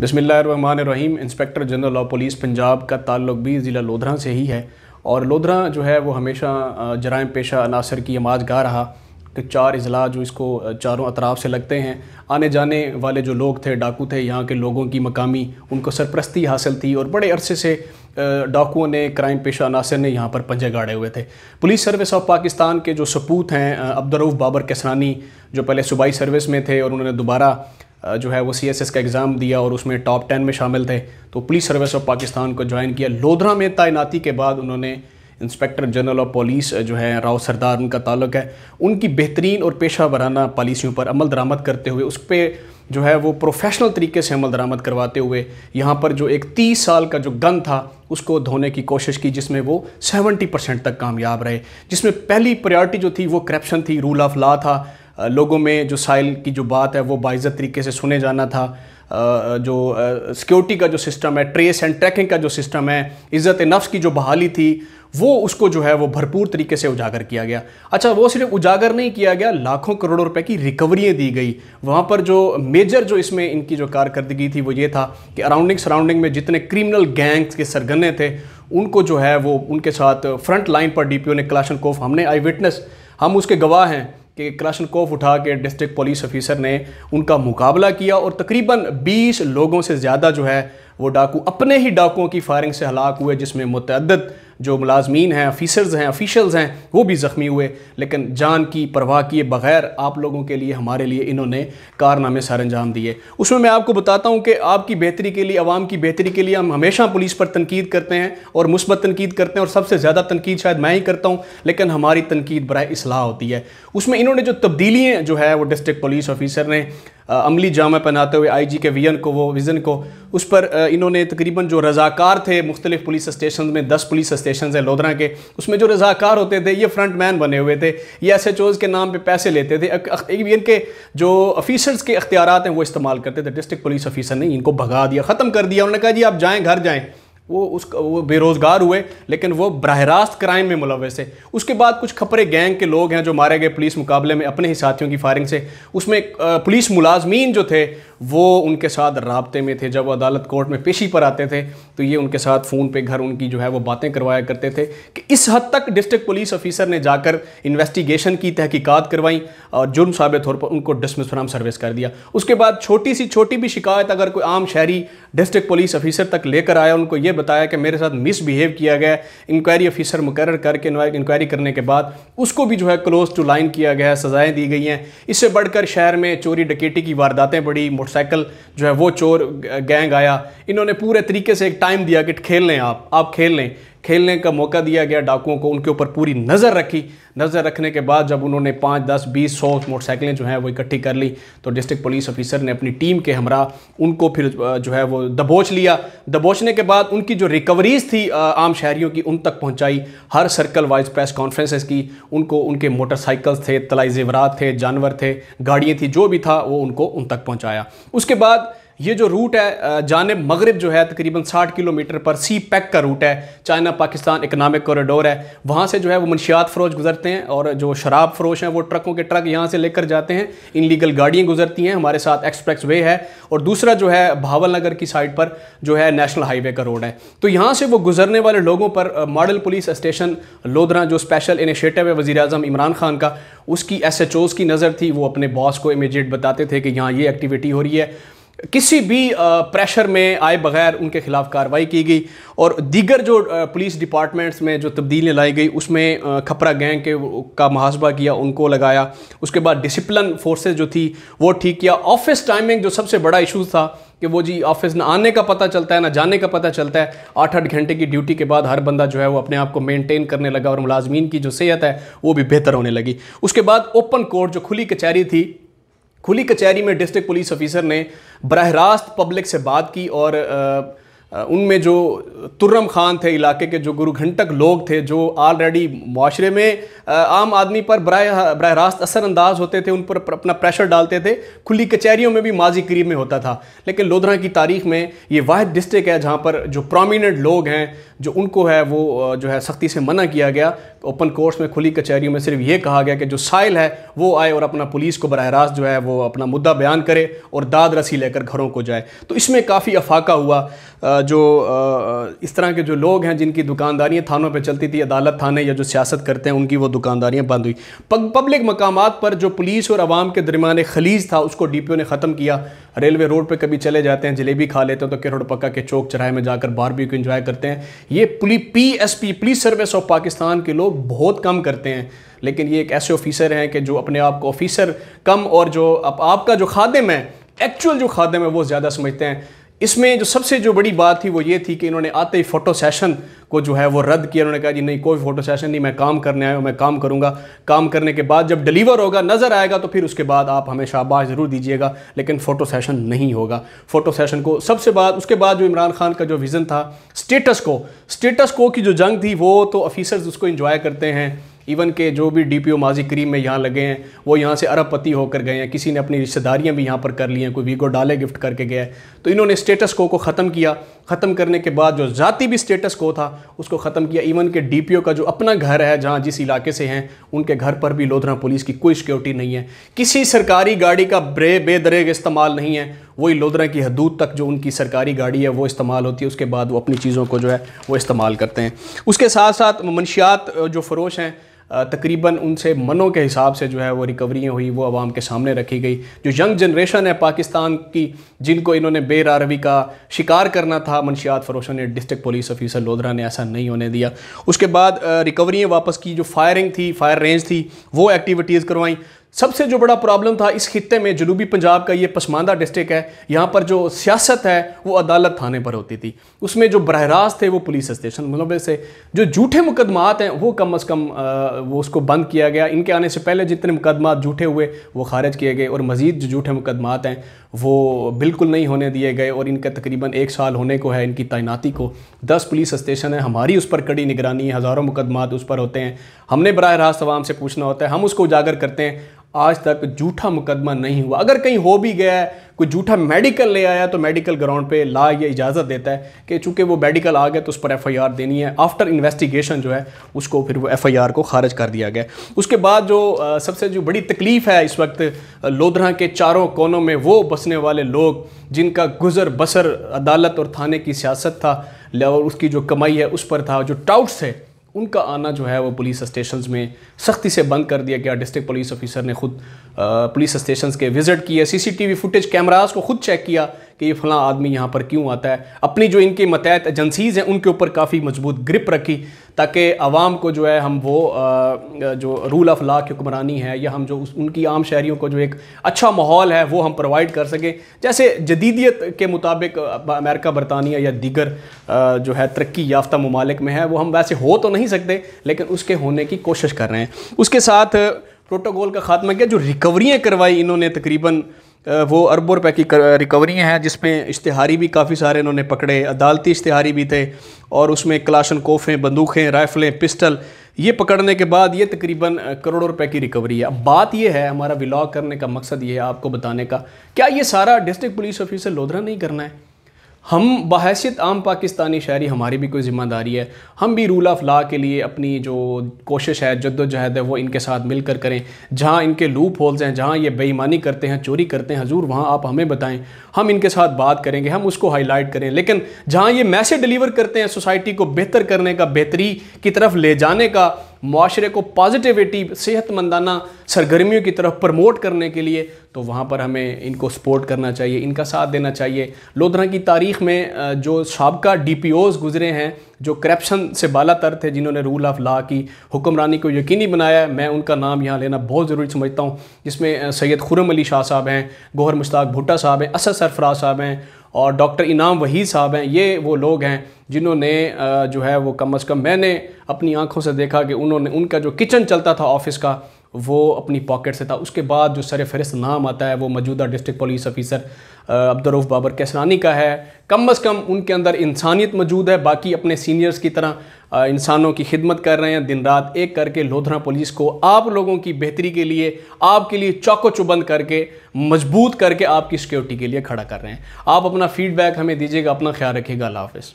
बिस्मिल्लाहिर्रहमानिर्रहीम। Inspector general of police Punjab का ताल्लुक भी ज़िला लोधरा से ही है और लोधरा जो है वो हमेशा जराइम पेशा अनासर की आमाज़गाह रहा कि चार अजला जो इसको चारों अतराफ़ से लगते हैं। आने जाने वाले जो लोग थे, डाकू थे, यहाँ के लोगों की मकामी उनको सरपरस्ती हासिल थी और बड़े अरसे से डाकुओं ने, क्राइम पेशा अनासर ने यहाँ पर पंजे गाड़े हुए थे। पुलिस सर्विस ऑफ पाकिस्तान के जो सपूत हैं अब्दुर्रऊफ़ बाबर किसरानी, जो पहले सूबाई सर्विस में थे और उन्होंने दोबारा जो है वो CSS का एग्ज़ाम दिया और उसमें टॉप 10 में शामिल थे, तो पुलिस सर्विस ऑफ पाकिस्तान को ज्वाइन किया। लोधरा में तैनाती के बाद उन्होंने इंस्पेक्टर जनरल ऑफ पुलिस जो है राव सरदार उनका ताल्लुक है, उनकी बेहतरीन और पेशा वराना पॉलिसियों पर अमल दरामद करते हुए उस पर जो है वो प्रोफेशनल तरीके से अमल दरामद करवाते हुए यहाँ पर जो एक 30 साल का जो गन था उसको धोने की कोशिश की, जिसमें वो 70% तक कामयाब रहे। जिसमें पहली प्रायोरिटी जो थी वो करप्शन थी, रूल ऑफ लॉ था, लोगों में जो साइल की जो बात है वो बाइज़्ज़त तरीके से सुने जाना था, जो सिक्योरिटी का जो सिस्टम है, ट्रेस एंड ट्रैकिंग का जो सिस्टम है, इज़्ज़त नफ्स की जो बहाली थी, वो उसको जो है वो भरपूर तरीके से उजागर किया गया। अच्छा, वो सिर्फ उजागर नहीं किया गया, लाखों करोड़ों रुपए की रिकवरियाँ दी गई। वहाँ पर जो मेजर जो इसमें इनकी जो कारकर्दगी थी वो ये था कि सराउंडिंग में जितने क्रिमिनल गैंग्स के सरगने थे उनको जो है वो उनके साथ फ्रंट लाइन पर DPO ने क्लाशनकोफ, हमने आई विटनेस, हम उसके गवाह हैं कि क्लाशनकोफ उठा के डिस्ट्रिक्ट पुलिस ऑफिसर ने उनका मुकाबला किया और तकरीबन 20 लोगों से ज़्यादा जो है वो डाकू अपने ही डाकुओं की फायरिंग से हलाक हुए, जिसमें मुतअद्दिद जो मुलाजमीन हैं, ऑफिशियल्स हैं वो भी ज़ख्मी हुए। लेकिन जान की परवाह किए बग़ैर आप लोगों के लिए, हमारे लिए इन्होंने कारनामे सर अंजाम दिए। उसमें मैं आपको बताता हूँ कि आपकी बेहतरी के लिए, आवाम की बेहतरी के लिए हम हमेशा पुलिस पर तनकीद करते हैं और मुस्बत तनकीद करते हैं और सबसे ज़्यादा तनकीद शायद मैं ही करता हूँ, लेकिन हमारी तनकीद बराए इस्लाह होती है। उसमें इन्होंने जो तब्दीलियाँ जो है वो डिस्ट्रिक्ट पुलिस ऑफिसर ने अमली जामा पहनाते हुए IG के विज़न को उस पर इन्होंने तकरीबन जो रज़ाकार थे मुख्तलिफ़ पुलिस स्टेशन में, 10 पुलिस स्टेशन हैं लोधरा के, उसमें जो रज़ाकार होते थे ये फ्रंट मैन बने हुए थे, ये SHOs के नाम पे पैसे लेते थे, इनके जो ऑफिसर्स के अख्तियारात हैं वो इस्तेमाल करते थे। डिस्ट्रिक्ट पुलिस ऑफिसर ने इनको भगा दिया, ख़त्म कर दिया। उन्होंने कहा जी आप जाएँ, घर जाएँ। वो बेरोज़गार हुए, लेकिन वो बराह रास्त क्राइम में मुलव्वस थे। उसके बाद कुछ खपरे गैंग के लोग हैं जो मारे गए पुलिस मुकाबले में अपने ही साथियों की फायरिंग से। उसमें पुलिस मुलाजमीन जो थे वो उनके साथ राब्ते में थे। जब वो अदालत कोर्ट में पेशी पर आते थे तो ये उनके साथ फ़ोन पे घर उनकी जो है वो बातें करवाया करते थे कि इस हद तक डिस्ट्रिक्ट पुलिस ऑफिसर ने जाकर इन्वेस्टिगेशन की, तहकीकात करवाई और जुर्म साबित तौर पर उनको डिसमिस फ्रॉम सर्विस कर दिया। उसके बाद छोटी भी शिकायत अगर कोई आम शहरी डिस्ट्रिक्ट पुलिस ऑफिसर तक लेकर आया, उनको ये बताया कि मेरे साथ मिसबिहेव किया गया, इंक्वायरी ऑफिसर मुकर्रर करके इंक्वायरी करने के बाद उसको भी जो है क्लोज टू लाइन किया गया है, सजाएं दी गई हैं। इससे बढ़कर शहर में चोरी डकैती की वारदातें बढ़ी, मोटरसाइकिल जो है वो चोर गैंग आया। इन्होंने पूरे तरीके से एक टाइम दिया कि खेल लें, आप खेल लें, खेलने का मौका दिया गया डाकुओं को, उनके ऊपर पूरी नज़र रखी। नज़र रखने के बाद जब उन्होंने 5, 10, 20, 100 मोटरसाइकिलें जो हैं वो इकट्ठी कर ली तो डिस्ट्रिक्ट पुलिस ऑफिसर ने अपनी टीम के हमरा उनको फिर जो है वो दबोच लिया। दबोचने के बाद उनकी जो रिकवरीज थी आम शहरियों की उन तक पहुंचाई। हर सर्कल वाइज प्रेस कॉन्फ्रेंसेस की, उनको उनके मोटरसाइकिल्स थे, तलाई ज़ेवरात थे, जानवर थे, गाड़ियाँ थी, जो भी था वो उनको उन तक पहुँचाया। उसके बाद ये जो रूट है जानिब मगरिब जो है तकरीबन 60 किलोमीटर पर सी पैक का रूट है, चाइना पाकिस्तान इकनॉमिक कॉरिडोर है। वहाँ से जो है वो मनशियात फ़रोश गुजरते हैं और जो शराब फरोश हैं वो ट्रकों के ट्रक यहाँ से लेकर जाते हैं। इनलीगल गाड़ियाँ गुजरती हैं, हमारे साथ एक्सप्रेस वे है और दूसरा जो है भावल नगर की साइड पर जो है नेशनल हाईवे का रोड है। तो यहाँ से वो गुजरने वाले लोगों पर मॉडल पुलिस स्टेशन लोधरा जो स्पेशल इनिशिएटिव है वज़ीर-ए-आज़म इमरान खान का, उसकी SHOs की नज़र थी। वो अपने बॉस को इमीडिएट बताते थे कि यहाँ ये एक्टिविटी हो रही है। किसी भी प्रेशर में आए बगैर उनके खिलाफ कार्रवाई की गई और दीगर जो पुलिस डिपार्टमेंट्स में जो तब्दीलियाँ लाई गई उसमें खपरा गैंग का मुहासबा किया, उनको लगाया। उसके बाद डिसिप्लिन फोर्सेस जो थी वो ठीक किया। ऑफिस टाइमिंग जो सबसे बड़ा इशू था कि वो जी ऑफिस ना आने का पता चलता है ना जाने का पता चलता है। 8-8 घंटे की ड्यूटी के बाद हर बंदा जो है वो अपने आप को मेंटेन करने लगा और मुलाजमीन की जो सेहत है वो भी बेहतर होने लगी। उसके बाद ओपन कोर्ट जो खुली कचहरी थी, खुली कचहरी में डिस्ट्रिक्ट पुलिस ऑफिसर ने बराह रास्त पब्लिक से बात की और उनमें जो तुर्रम खान थे इलाके के, जो गुरुघंटक लोग थे, जो ऑलरेडी माशरे में आम आदमी पर बराह रास्त असरअंदाज होते थे, उन पर अपना प्रेशर डालते थे, खुली कचहरियों में भी माजी करीब में होता था। लेकिन लोधरा की तारीख में ये वाहिद डिस्ट्रिक्ट है जहाँ पर जो प्रोमिनेंट लोग हैं, जो उनको है वो जो है सख्ती से मना किया गया। ओपन कोर्ट्स में, खुली कचहरियों में सिर्फ ये कहा गया कि जो साइल है वो आए और अपना पुलिस को बराह रास्त जो है वो अपना मुद्दा बयान करे और दाद रसी लेकर घरों को जाए। तो इसमें काफ़ी अफाका हुआ। जो इस तरह के जो लोग हैं जिनकी दुकानदारियाँ थानों पे चलती थी, अदालत थाने या जो सियासत करते हैं उनकी वो दुकानदारियाँ बंद हुई। पब्लिक मकामात पर जो पुलिस और आवाम के दरमियान खलीज था उसको DPO ने ख़त्म किया। रेलवे रोड पे कभी चले जाते हैं, जलेबी खा लेते हैं तो किरोड़ पक्का के चौक चौराहे में जाकर बारबेक्यू एंजॉय करते हैं। ये PSP police service of Pakistan के लोग बहुत कम करते हैं। लेकिन ये एक ऐसे ऑफिसर हैं कि जो अपने आप को ऑफिसर कम और जो आपका जो खादिम है, एक्चुअल जो खादिम है वो ज़्यादा समझते हैं। इसमें जो सबसे जो बड़ी बात थी वो ये थी कि इन्होंने आते ही फ़ोटो सेशन को जो है वो रद्द किया। उन्होंने कहा जी नहीं, कोई फ़ोटो सेशन नहीं, मैं काम करने आया हूँ, मैं काम करूँगा। काम करने के बाद जब डिलीवर होगा, नज़र आएगा, तो फिर उसके बाद आप हमें शाबाश ज़रूर दीजिएगा, लेकिन फ़ोटो सेशन नहीं होगा। फ़ोटो सेशन को उसके बाद जो इमरान खान का जो विज़न था, स्टेटस को की जो जंग थी, वो तो ऑफिसर्स उसको इंजॉय करते हैं। इवन के जो भी DPO माजी करीब में यहाँ लगे हैं वो यहाँ से अरबपति होकर गए हैं, किसी ने अपनी रिश्तेदारियाँ भी यहाँ पर कर ली हैं, कोई वीगो डाले गिफ्ट करके गया है। तो इन्होंने स्टेटस को ख़त्म किया। ख़त्म करने के बाद जो ज़ाती भी स्टेटस को था उसको ख़त्म किया। इवन के DPO का जो अपना घर है, जहाँ जिस इलाके से हैं, उनके घर पर भी लोधरा पुलिस की कोई सिक्योरिटी नहीं है। किसी सरकारी गाड़ी का बेदरेग इस्तेमाल नहीं है। वही लोधरा की हदूद तक जो उनकी सरकारी गाड़ी है वो इस्तेमाल होती है, उसके बाद वो अपनी चीज़ों को जो है वो इस्तेमाल करते हैं। उसके साथ साथ मंशियात जो फ़रोश हैं, तकरीबन उनसे मनों के हिसाब से जो है वो रिकवरियाँ हुई, वो आवाम के सामने रखी गई। जो यंग जनरेशन है पाकिस्तान की, जिनको इन्होंने बेरारवी का शिकार करना था, मंशियात फरोशों ने, डिस्ट्रिक्ट पुलिस ऑफिसर लोधरा ने ऐसा नहीं होने दिया। उसके बाद रिकवरियाँ वापस की, जो फायरिंग थी, फायर रेंज थी, वो एक्टिविटीज़ करवाई। सबसे जो बड़ा प्रॉब्लम था इस खित्ते में, जनूबी पंजाब का ये पसमानदा डिस्ट्रिक्ट है, यहाँ पर जो सियासत है वो अदालत थाने पर होती थी। उसमें जो बरह रास्त थे वो पुलिस स्टेशन, मतलब से जो झूठे मुकदमात हैं वो कम अज़ कम वो उसको बंद किया गया। इनके आने से पहले जितने मुकदमात झूठे हुए वो खारिज किए गए, और मज़ीद जो झूठे मुकदमात हैं वो बिल्कुल नहीं होने दिए गए। और इनका तकरीबन 1 साल होने को है इनकी तैनाती को। 10 पुलिस स्टेशन है, हमारी उस पर कड़ी निगरानी है, हज़ारों मुकदमात उस पर होते हैं। हमने बराह रास्त आवाम से पूछना होता है, हम उसको उजागर करते हैं। आज तक झूठा मुकदमा नहीं हुआ। अगर कहीं हो भी गया है, कोई झूठा मेडिकल ले आया, तो मेडिकल ग्राउंड पे ला ये इजाज़त देता है कि चूँकि वो मेडिकल आ गया तो उस पर FIR देनी है। आफ्टर इन्वेस्टिगेशन जो है उसको फिर वो FIR को खारिज कर दिया गया। उसके बाद जो सबसे जो बड़ी तकलीफ़ है इस वक्त लोधरा के चारों कोनों में, वो बसने वाले लोग जिनका गुज़र बसर अदालत और थाने की सियासत था और उसकी जो कमाई है उस पर था, जो टाउट्स थे, उनका आना जो है वो पुलिस स्टेशंस में सख्ती से बंद कर दिया गया। डिस्ट्रिक्ट पुलिस ऑफिसर ने खुद पुलिस स्टेशंस के विज़िट किए, CCTV फुटेज कैमरास को खुद चेक किया कि ये फ़लाँ आदमी यहाँ पर क्यों आता है। अपनी जो इनके मतहत एजेंसीज़ हैं उनके ऊपर काफ़ी मजबूत ग्रिप रखी, ताकि आवाम को जो है हम वो जो रूल ऑफ लॉ की हुक्मरानी है, या हम जो उनकी आम शहरियों को जो एक अच्छा माहौल है वो हम प्रोवाइड कर सकें। जैसे जदीदियत के मुताबिक अमेरिका, बरतानिया या दीगर जो है तरक्की याफ्ता ममालिक में है, वो हम वैसे हो तो नहीं सकते, लेकिन उसके होने की कोशिश कर रहे हैं। उसके साथ प्रोटोकॉल का खात्मा किया। जो रिकवरियाँ करवाई इन्होंने, तकरीबन वो अरबों रुपए की रिकवरियाँ हैं, जिसमें इश्तिहारी भी काफ़ी सारे इन्होंने पकड़े, अदालती इश्तिहारी भी थे, और उसमें क्लाशन कोफ़ें, बंदूकें, राइफलें, पिस्टल, ये पकड़ने के बाद ये तकरीबन करोड़ों रुपए की रिकवरी है। अब बात ये है, हमारा व्लॉग करने का मकसद ये है आपको बताने का, क्या ये सारा डिस्ट्रिक्ट पुलिस ऑफिसर लोधरा नहीं करना है? हम बहैसियत आम पाकिस्तानी शहरी, हमारी भी कोई ज़िम्मेदारी है। हम भी रूल ऑफ लॉ के लिए अपनी जो कोशिश है, जद्दोजहद है, वो इनके साथ मिलकर करें। जहाँ इनके लूप होल्स हैं, जहाँ ये बेईमानी करते हैं, चोरी करते हैं, हजूर वहाँ आप हमें बताएं, हम इनके साथ बात करेंगे, हम उसको हाईलाइट करें। लेकिन जहाँ ये मैसेज डिलीवर करते हैं सोसाइटी को बेहतर करने का, बेहतरी की तरफ ले जाने का, माशरे को पॉजिटिविटी, सेहतमंदाना सरगर्मियों की तरफ प्रमोट करने के लिए, तो वहाँ पर हमें इनको सपोर्ट करना चाहिए, इनका साथ देना चाहिए। लोधरा की तारीख़ में जो साबका DPOs गुजरे हैं, जो करप्शन से बालातर थे, जिन्होंने रूल ऑफ लॉ की हुक्मरानी को यकीनी बनाया, मैं उनका नाम यहाँ लेना बहुत ज़रूरी समझता हूँ। जिसमें सैयद खुर्रम अली शाह साहब हैं, गौहर मुश्ताक भुट्टा साहब हैं, असद सरफराज साहब हैं, और डॉक्टर इनाम वहीद साहब हैं। ये वो लोग हैं जिन्होंने जो है वो कम अज़ कम मैंने अपनी आंखों से देखा कि उन्होंने, उनका जो किचन चलता था ऑफिस का, वो अपनी पॉकेट से था। उसके बाद जो सर फहरिस्त नाम आता है वो मौजूदा district police officer Abdurrauf Babar Kaisrani का है। कम अज़ कम उनके अंदर इंसानियत मौजूद है। बाकी अपने सीनियर्स की तरह इंसानों की खिदमत कर रहे हैं, दिन रात एक करके लोधरा पुलिस को आप लोगों की बेहतरी के लिए, आपके लिए चौको चुबंद करके, मजबूत करके आपकी सिक्योरिटी के लिए खड़ा कर रहे हैं। आप अपना फीडबैक हमें दीजिएगा। अपना ख्याल रखिएगा। अल्लाह हाफ़िज़।